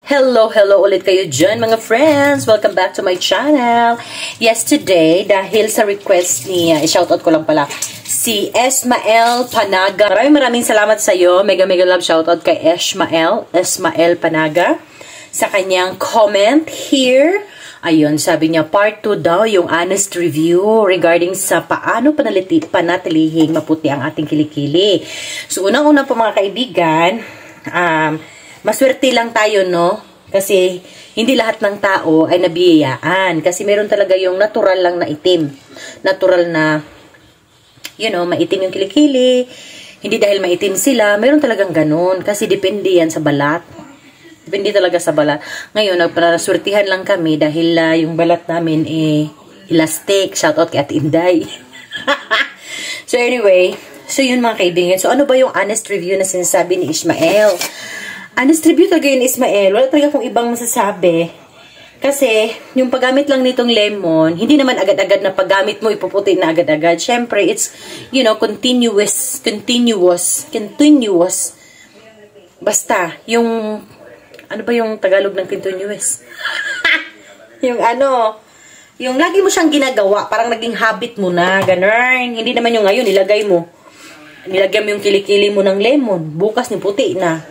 Hello ulit kayo dyan mga friends. Welcome back to my channel. Yes, today, dahil sa request ni, shoutout ko lang pala, si Esmael Panaga. Maraming salamat sa iyo. Mega love shoutout kay Esmael Panaga. Sa kanyang comment here. Ayun, sabi niya, part 2 daw yung honest review regarding sa paano panatilihing maputi ang ating kilikili. So, unang-una po mga kaibigan, maswerte lang tayo, no? Kasi hindi lahat ng tao ay nabiyayaan. Kasi meron talaga yung natural lang na itim. Natural na, you know, maitim yung kilikili. Hindi dahil maitim sila, meron talagang ganun. Kasi depende yan sa balat. Depende talaga sa balat. Ngayon, nagparaswertihan lang kami dahil yung balat namin elastic. Shoutout kay Ate Inday. So anyway, so yun mga kaibigan. So ano ba yung honest review na sinasabi ni Ismael? Honest review talaga yun, Ismael. Wala talaga akong ibang masasabi. Kasi, yung paggamit lang nitong lemon, hindi naman agad-agad na paggamit mo, ipuputi na agad-agad. Siyempre, it's, you know, continuous. Basta, yung, ano ba yung Tagalog ng continuous? Yung ano, yung lagi mo siyang ginagawa, parang naging habit mo na, ganun. Hindi naman yung ngayon, nilagyan mo yung kilikili mo ng lemon, bukas ni puti na.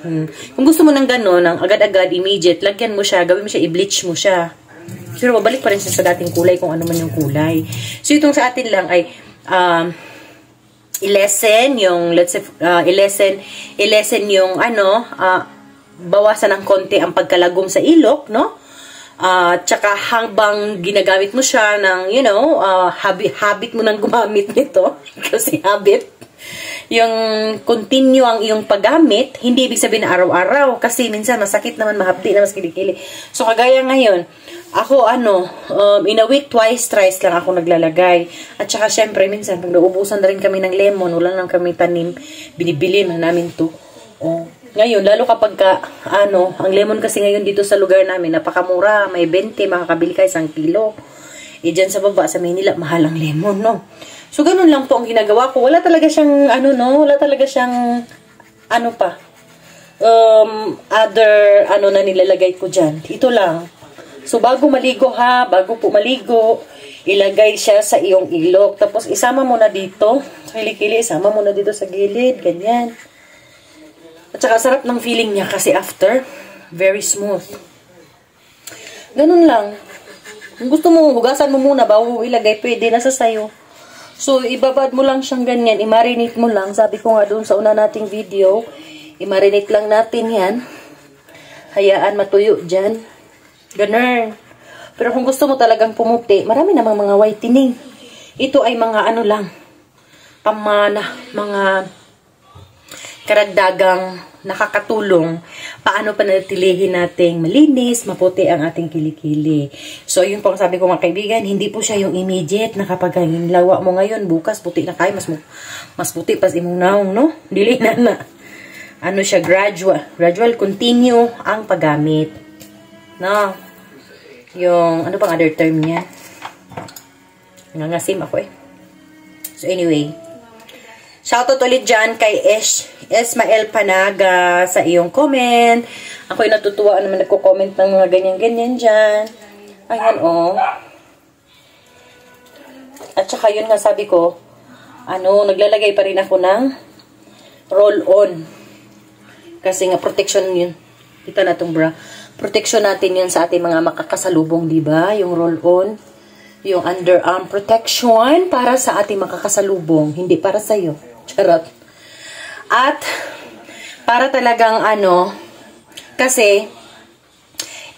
Kung gusto mo ng gano'n, ng agad-agad, immediate, lagyan mo siya, gawin mo siya, i-bleach mo siya. Pero babalik pa rin siya sa dating kulay kung ano man yung kulay. So itong sa atin lang ay i-lessen yung, let's say, i-lessen yung ano, bawasan ng konti ang pagkalagom sa ilok, no? Tsaka habang ginagamit mo siya ng, you know, habit mo nang gumamit nito, kasi habit, yung continue ang iyong paggamit, hindi ibig sabihin na araw-araw. Kasi minsan masakit naman, mahapdi na mas kilikili. So kagaya ngayon, ako in a week, twice, thrice lang ako naglalagay. At saka syempre, minsan, pag naubusan na rin kami ng lemon, wala lang kami tanim, binibili na namin to. Ngayon, lalo kapag ang lemon kasi ngayon dito sa lugar namin, napakamura, may 20, makakabili ka 1 kilo. Dyan sa baba, sa Manila, mahal ang lemon, no? So, ganun lang po ang ginagawa ko. Wala talaga siyang, wala talaga siyang, other, na nilalagay ko dyan. Ito lang. So, bago po maligo, ilagay siya sa iyong ilok. Tapos, isama mo na dito, sa kilikili, isama mo na dito sa gilid, ganyan. At saka, sarap ng feeling niya kasi after, very smooth. Ganun lang. Kung gusto mo, hugasan mo muna, bago ilagay, pwede, nasa sayo. So, ibabad mo lang siyang ganyan, i-marinate mo lang. Sabi ko nga doon sa una nating video, i-marinate lang natin yan. Hayaan matuyo dyan. Ganun. Pero kung gusto mo talagang pumuti, marami namang mga whitening. Ito ay mga mga karagdagang nakakatulong paano panatilihin nating malinis, maputi ang ating kilikili. So, yun po ang sabi ko mga kaibigan, hindi po siya yung immediate na kapag lawa mo ngayon, bukas puti na kayo, mas puti pas imong naong, no? Dili na. Ano siya, gradual, continue ang paggamit. No? Yung, ano pang other term niya? Nangasim ako eh. So, anyway, shoutout ulit dyan kay Esmael Panaga sa iyong comment. Ako'y natutuwa naman nagko-comment ng mga ganyan-ganyan dyan. Ayan, At saka yun nga sabi ko, naglalagay pa rin ako ng roll-on. Kasi nga, protection yun. Kita na itong bra. Protection natin yun sa ating mga makakasalubong, diba? Yung roll-on. Yung underarm protection para sa ating makakasalubong. Hindi para sa'yo. Charot. At, para talagang kasi,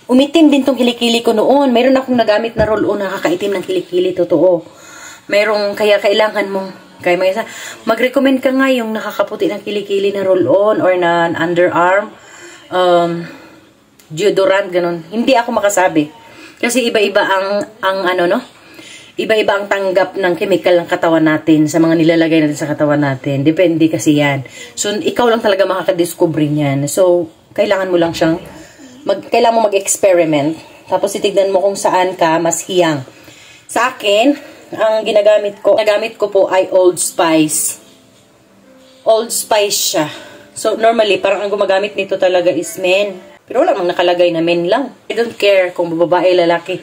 umitim din tong kilikili ko noon. Mayroon akong nagamit na roll-on na kakaitim ng kilikili, totoo. Kaya kailangan mong, mag-recommend ka nga yung nakakaputi ng kilikili na roll-on or na underarm, deodorant, ganun. Hindi ako makasabi. Kasi iba-iba iba-iba ang tanggap ng chemical ng katawan natin sa mga nilalagay natin sa katawan natin. Depende kasi yan. So, ikaw lang talaga makakadiscover niyan. So, kailangan mo lang kailangan mo mag-experiment. Tapos, titignan mo kung saan ka mas hiyang. Sa akin, ang ginagamit ko po ay Old Spice. Old Spice siya. So, normally, parang ang gumagamit nito talaga is men. Pero wala mang nakalagay na men lang. I don't care kung babae, lalaki.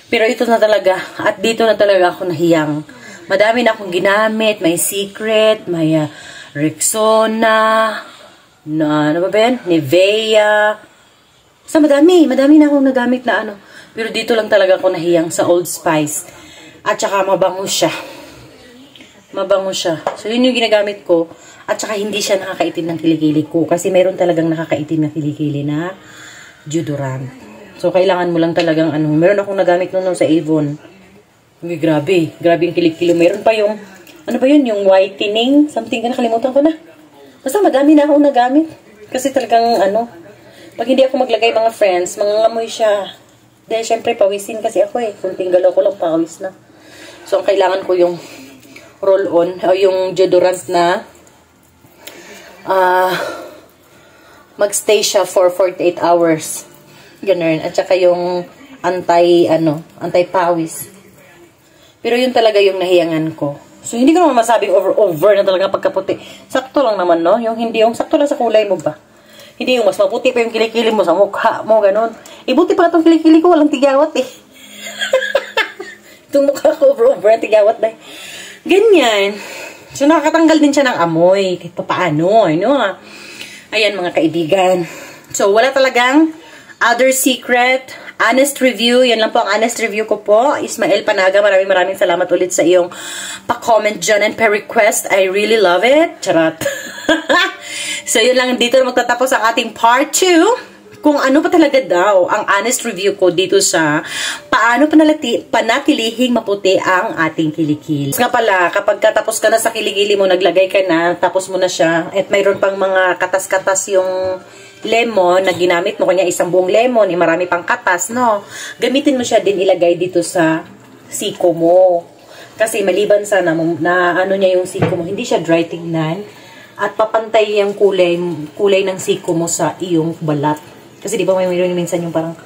Pero ito na talaga. At dito na talaga ako nahiyang. Madami na akong ginamit. May Secret, may Rexona, ano ba yan? Nivea. Basta madami na akong nagamit na ano. Pero dito lang talaga ako nahiyang sa Old Spice. At saka mabango siya. Mabango siya. So yun yung ginagamit ko. At saka hindi siya nakakaitim ng kilikili ko. Kasi meron talagang nakakaitim na kilikili na deodorant. So kailangan mo lang talagang ano. Meron akong nagamit noon sa Avon. Uy, grabe. Grabe yung kilikili. Meron pa yung, ano ba yun? Yung whitening. Something ka nakalimutan ko na. Basta madami na akong nagamit. Kasi talagang ano. Pag hindi ako maglagay mga friends, mangangamoy siya. Dahil syempre pawisin kasi ako eh. Kunting galaw ko lang pawis na. So ang kailangan ko yung roll-on. O yung deodorant na magstay siya for 48 hours. Ganun. At saka yung anti-pawis. Pero yun talaga yung nahiyangan ko. So, hindi ko naman masabing over na talaga pagkaputi. Sakto lang naman, no? Yung hindi, yung sakto lang sa kulay mo ba? Hindi yung mas maputi pa yung kilikili mo sa mukha mo, ganun. Buti pa itong kilikili ko, walang tigawat eh. Itong mukha ko over, tigawat na. Ganyan. So, nakakatanggal din siya ng amoy. Kahit pa paano, ano? Ayan, mga kaibigan. So, wala talagang other secret. Honest review. Yan lang po ang honest review ko po. Ismael Panaga, maraming salamat ulit sa iyong pa-comment dyan and pa-request. I really love it. Charot. So, yun lang. Dito na magtatapos ang ating part 2. Kung ano pa talaga daw ang honest review ko dito sa paano panatilihing maputi ang ating kilikili. Nga pala, kapag katapos ka na sa kilikili mo, naglagay ka na, tapos mo na siya, at mayroon pang mga katas-katas yung lemon na ginamit mo, kanya isang buong lemon, marami pang katas, no? Gamitin mo siya din ilagay dito sa siko mo. Kasi maliban sa na ano niya yung siko mo, hindi siya dry tignan at papantay yung kulay ng siko mo sa iyong balat. Kasi di ba mayroon minsan yung parang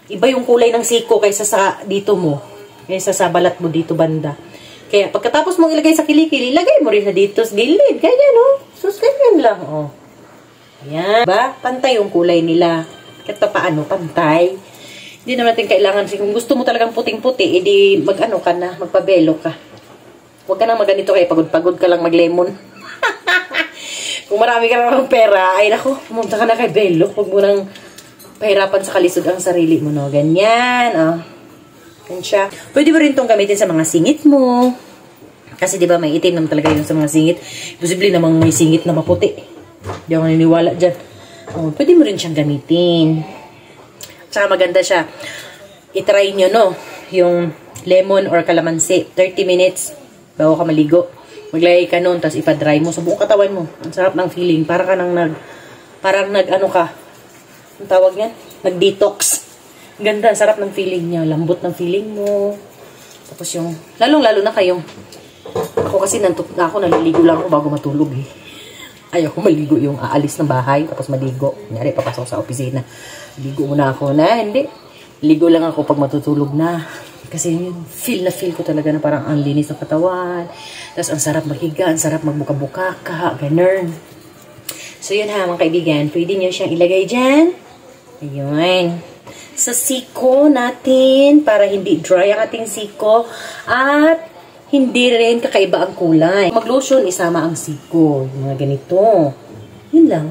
iba yung kulay ng siko kaysa sa dito mo, kaysa sa balat mo dito banda. Kaya pagkatapos mo ilagay sa kilikili, ilagay mo rin sa dito sa gilid. Ganyan, no? Sus, ganyan lang, oh. Ayan. Diba? Pantay yung kulay nila. Kahit pa paano, pantay. Hindi naman natin kailangan. Kung gusto mo talagang puting-puti, edi mag-ano ka na, magpabelo ka. Huwag ka nang maganito kaya pagod-pagod ka lang mag-lemon. Kung marami ka lang pera, ay naku, pumunta ka na kay Belo. Huwag mo nang pahirapan sa kalisod ang sarili mo, no? Ganyan, oh. Ganyan siya. Pwede mo rin itong gamitin sa mga singit mo. Kasi di ba may itim naman talaga yun sa mga singit. Posible namang may singit na maputi. Hindi ako naniniwala dyan. Oh, pwede mo rin siyang gamitin. Tsaka maganda siya. I-try nyo, no? Yung lemon or calamansi. 30 minutes bago ka maligo. Maglagay ka nun, tapos ipa-dry mo sa buong katawan mo. Ang sarap ng feeling. Para ka nang ano ka. Ang tawag niyan? Nag-detox. Ganda, sarap ng feeling niya. Lambot ng feeling mo. Tapos yung, lalong-lalo na kayong, ako kasi nantok na ako, naliligo lang ako bago matulog eh. Ayoko maligo yung aalis ng bahay, tapos maligo. Kunyari, papasok sa opisina. Ligo muna ako na, hindi. Ligo lang ako pag matutulog na. Kasi yun, feel ko talaga na parang ang linis ng katawan. Tapos ang sarap maghiga, ang sarap magbuka-buka ka, ganun. So yun ha, mga kaibigan, pwede nyo siyang ilagay dyan. Ayun. Sa siko natin, para hindi dry ang ating siko. At hindi rin kakaiba ang kulay. Mag-lotion, isama ang siko. Yung mga ganito. Yun lang.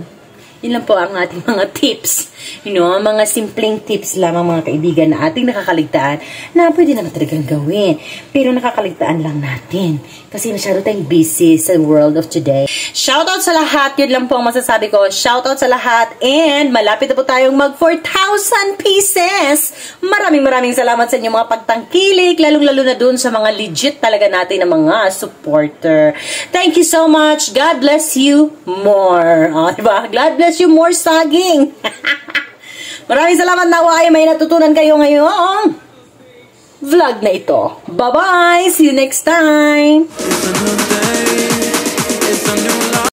Yun lang po ang ating mga tips. You know, mga simpleng tips lamang mga kaibigan na ating nakakaligtaan na pwede naman talagang gawin. Pero nakakaligtaan lang natin. Kasi masyado tayong busy sa world of today. Shoutout sa lahat. Yun lang po ang masasabi ko. Shoutout sa lahat. And malapit na po tayong mag 4,000 pieces. Maraming salamat sa inyong mga pagtangkilik. Lalong-lalo na dun sa mga legit talaga natin na mga supporter. Thank you so much. God bless you more. O, diba? God bless you more, saging. Maraming salamat na ay may natutunan kayo ngayong vlog na ito. Bye-bye! See you next time!